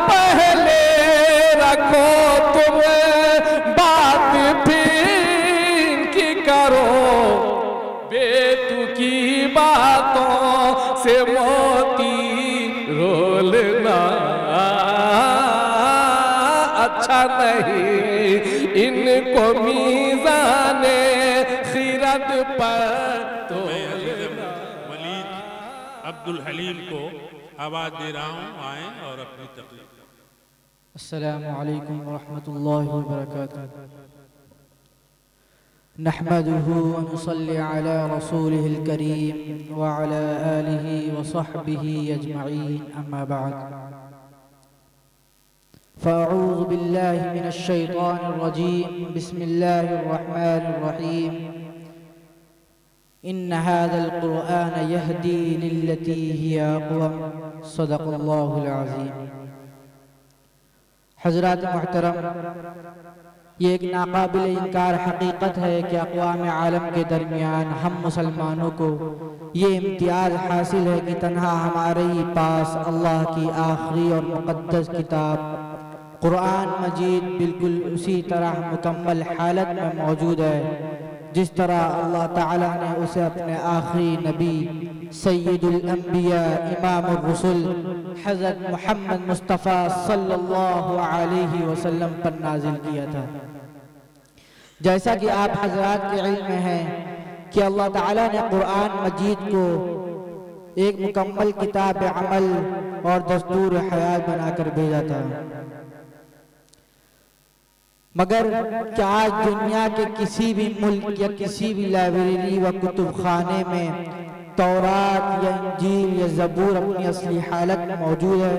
पहले रखो तुम बात फिर की करो, बेतुकी बातों से मोती रोलना अच्छा नहीं, इनको मीज़ाने खिरत पर तो वलीद अब्दुल हलीम को आवाज दे रहा हूँ, आए और अपनी तकलीफ। अस्सलामु अलैकुम वरहमतुल्लाहि वबरकातुहू। नहमदुहु व नुसल्ली अला रसूलिहिल करीम व अला आलिहि व सहबिहि अजमईन, अम्मा बाद। फ़अऊज़ु बिल्लाहि मिनश शैतानिर रजीम, बिस्मिल्लाहिर रहमानिर रहीम। इन्न हाज़ल क़ुरआन यहदी लिल्लती हिया अक़वम, सदक़ल्लाहुल अज़ीम। हज़रात मुहतरम, ये एक नाकाबिल इनकार हकीकत है कि अक़वाम आलम के दरमियान हम मुसलमानों को ये इम्तियाज़ हासिल है कि तन्हा हमारे ही पास अल्लाह की आखिरी और मुक़द्दस किताब क़ुरआन मजीद बिल्कुल उसी तरह मुकम्मल हालत में मौजूद है जिस तरह अल्लाह ताला ने उसे अपने आखिरी नबी सय्यदुल अंबिया इमामुर रुसुल हज़रत मोहम्मद मुस्तफ़ा सल्लल्लाहु अलैहि वसल्लम पर नाजिल किया था। जैसा कि आप हज़रात के इल्म में है कि अल्लाह ताला ने क़ुरआन मजीद को एक मुकम्मल किताब अमल और दस्तूर हयात बनाकर भेजा था। मगर क्या आज दुनिया के किसी भी मुल्क या किसी भी लाइब्रेरी व कुतुब खाने में तौरात या इंजील या ज़बूर अपनी असली हालत में मौजूद है?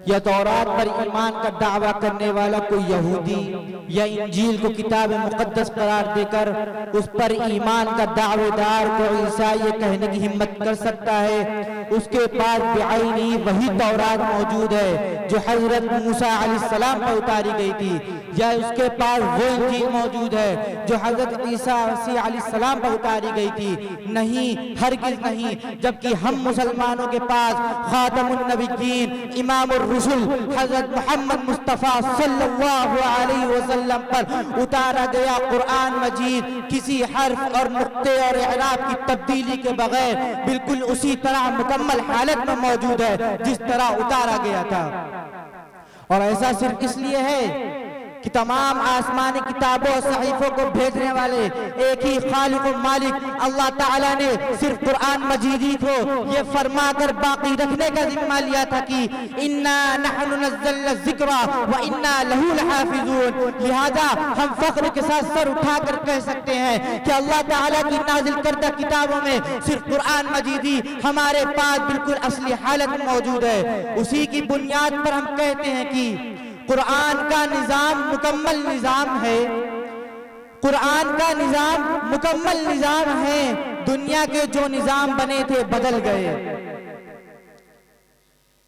या तौरात पर ईमान का दावा करने वाला कोई यहूदी या इंजील को किताब मुक़द्दस करार देकर उस पर ईमान का दावेदार को ईसा ये कहने की हिम्मत कर सकता है उसके पास बेआईनी वही तौरात मौजूद है जो हज़रत मूसा अलैहिस्सलाम पर उतारी गई थी, या उसके पास वो इंजील मौजूद है जो हज़रत ईसा मसीह अलैहिस्सलाम पर उतारी गई थी? नहीं, हरगिज़ नहीं। जबकि हम मुसलमानों के पास खातमुन नबिय्यीन इमामुर रुसुल हज़रत मोहम्मद मुस्तफ़ा सल्लल्लाहु अलैहि वसल्लम पर उतारा गया क़ुरआन मजीद किसी हर्फ और नुक्ते और इराब की तब्दीली के बगैर बिल्कुल उसी तरह मुकम्मल हालत में मौजूद है जिस तरह उतारा गया था। और ऐसा सिर्फ इसलिए है कि तमाम आसमानी किताबों और सहीफों को भेजने वाले एक ही खालिक और मालिक अल्लाह ताला ने सिर्फ कुरान मजीद को ये फरमा कर बाकी रखने का जिम्मा लिया था कि इन्ना नहनु नज़्ज़लना ज़िक्रा व इन्ना लहू लहाफ़िज़ून। लिहाजा हम फख्र के साथ सर उठाकर कह सकते हैं कि अल्लाह ताला की नाजिल करदा किताबों में सिर्फ कुरान मजीद ही हमारे पास बिल्कुल असली हालत में मौजूद है। उसी की बुनियाद पर हम कहते हैं कि कुरान का निज़ाम मुकम्मल निज़ाम है, कुरान का निज़ाम मुकम्मल निज़ाम है। दुनिया के जो निज़ाम बने थे बदल गए,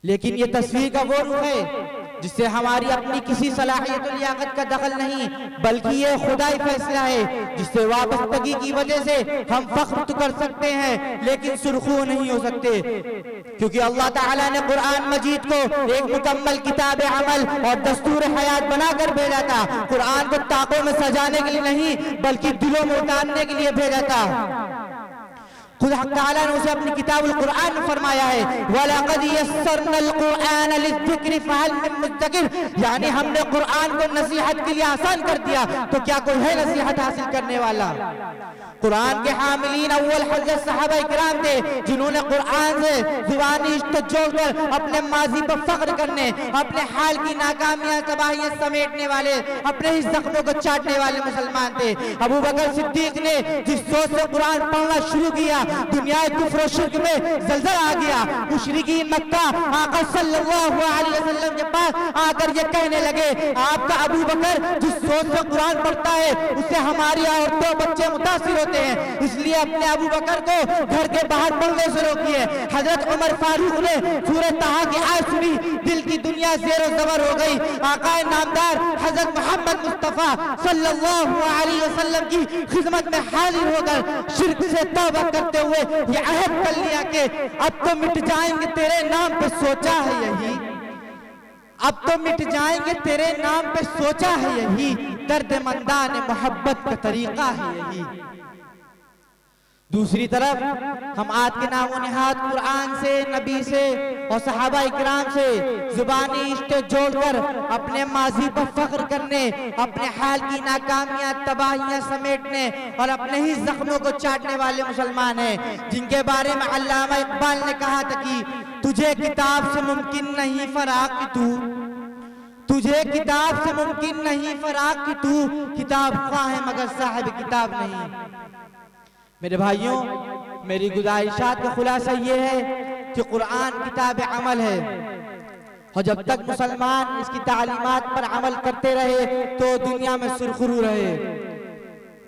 लेकिन ये तस्वीर का वो रूप है जिससे हमारी अपनी किसी सलाहियत और लियाकत का दखल नहीं, बल्कि ये खुदाई फैसला है जिससे वाबस्तगी की वजह से हम फख्र तो कर सकते हैं लेकिन सुरखू नहीं हो सकते, क्योंकि अल्लाह ताला ने कुरान मजीद को एक मुकम्मल किताब अमल और दस्तूर हयात बनाकर भेजा था। कुरान को ताकों में सजाने के लिए नहीं बल्कि दिलों में उतारने के लिए भेजा था। खुद हक ताला ने उसे अपनी किताबुल कुरान में फरमाया है वलक़द यस्सरनल कुरान लिज़्ज़िक्रि फ़हल मिन मुद्दकिर, यानी हमने कुरान को नसीहत के लिए आसान कर दिया तो क्या कोई है नसीहत हासिल करने वाला? कुरान के हामिलीन अव्वल हज़रत सहाबा इकराम थे जिन्होंने कुरान से ज़ुबानी इश्क़ जोड़कर अपने माजी पर फख्र करने, अपने हाल की नाकामियां तबाहियां समेटने वाले, अपने ही जख्मों को चाटने वाले मुसलमान थे। अबू बकर सिद्दीक ने जिस सोच से कुरान पढ़ना शुरू किया दुनिया कुफ्र और शिर्क में ज़लज़ला आ गया। मुशरिकीन मक्का आका सल्लल्लाहु अलैहि वसल्लम के पास आकर ये कहने लगे आपका अबू बकर जिस सोच से कुरान पढ़ता है उससे हमारी औरतें बच्चे मुतासिर होते हैं, इसलिए अपने अबू बकर को घर के बाहर पढ़ने से रोकिए। हजरत उमर फारूक ने सूरह तहा की आयत सुनी, दिल की दुनिया ज़ेरो ज़बर हो गई। आकाए नामदार हजरत मोहम्मद मुस्तफ़ा सल्लल्लाहु अलैहि वसल्लम की खिदमत में हाजिर होकर शिर्क से तौबा करते हुए ये अहद कर लिया कि अब तो मिट जाएंगे तेरे नाम पे, सोचा है यही अब तो मिट जाएंगे तेरे नाम पे सोचा है यही, दर्द मंदान मोहब्बत का तरीका है यही। दूसरी तरफ हम आज के नामो निहाद कुरान से, नबी से और सहाबा इकराम से जुबानी रिश्ते जोड़कर अपने माजी पर फख्र करने, अपने हाल की नाकामियां तबाहियां समेटने और अपने ही जख्मों को चाटने वाले मुसलमान हैं, जिनके बारे में अल्लामा इकबाल ने कहा था कि तुझे किताब से मुमकिन नहीं फराक कि तुझे किताब से मुमकिन नहीं फराक कि तू किताब ख्वाह है मगर साहिब किताब नहीं। मेरे भाइयों, मेरी गुजारिशात का खुलासा ये है कि कुरान किताब अमल है और जब तक मुसलमान इसकी तालीमात पर अमल करते रहे तो दुनिया में सुरखरू रहे।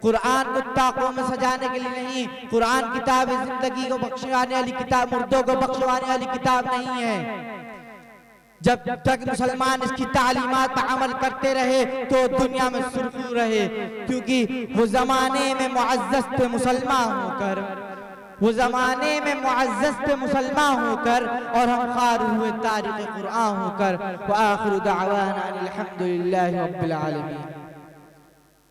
कुरान को ताकों में सजाने के लिए नहीं, कुरान किताब जिंदगी को बख्शवाने वाली किताब, मुर्दों को बख्शवाने वाली किताब नहीं है। जब तक मुसलमान इसकी तालीमात पर अमल करते रहे तो दुनिया में सुरखरू रहे, क्योंकि वो जमाने में मुअज़्ज़ज़ थे मुसलमान होकर, वो जमाने में मुअज़्ज़ज़ थे मुसलमान होकर और हम खार हुए तारीख़ कुरान होकर। व आखिरु दावाना अनिल हम्दुलिल्लाहि रब्बिल आलमीन।